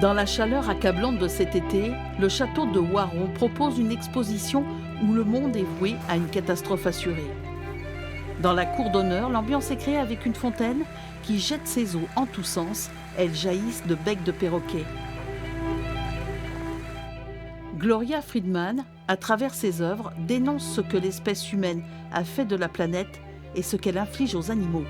Dans la chaleur accablante de cet été, le château de Waron propose une exposition où le monde est voué à une catastrophe assurée. Dans la cour d'honneur, l'ambiance est créée avec une fontaine qui jette ses eaux en tous sens. Elles jaillissent de becs de perroquets. Gloria Friedman, à travers ses œuvres, dénonce ce que l'espèce humaine a fait de la planète et ce qu'elle inflige aux animaux.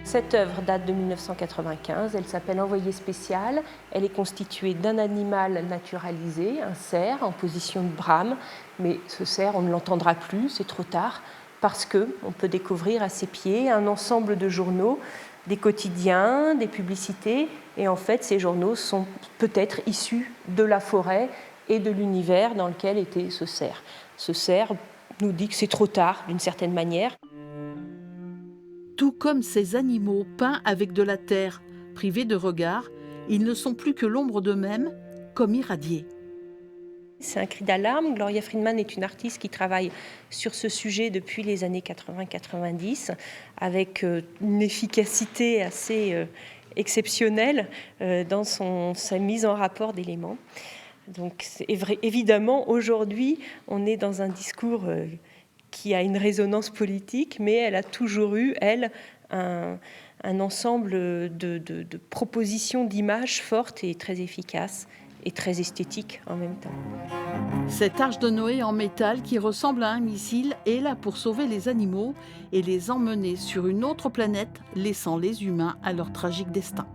Cette œuvre date de 1995, elle s'appelle Envoyé spécial. Elle est constituée d'un animal naturalisé, un cerf en position de brame, mais ce cerf, on ne l'entendra plus, c'est trop tard, parce qu'on peut découvrir à ses pieds un ensemble de journaux, des quotidiens, des publicités, et en fait ces journaux sont peut-être issus de la forêt et de l'univers dans lequel était ce cerf. Ce cerf nous dit que c'est trop tard, d'une certaine manière. Tout comme ces animaux peints avec de la terre, privés de regard, ils ne sont plus que l'ombre d'eux-mêmes, comme irradiés. C'est un cri d'alarme. Gloria Friedman est une artiste qui travaille sur ce sujet depuis les années 80-90, avec une efficacité assez exceptionnelle dans sa mise en rapport d'éléments. Donc, évidemment, aujourd'hui, on est dans un discours qui a une résonance politique, mais elle a toujours eu, elle, un ensemble de propositions d'images fortes et très efficaces et très esthétiques en même temps. Cette arche de Noé en métal qui ressemble à un missile est là pour sauver les animaux et les emmener sur une autre planète, laissant les humains à leur tragique destin.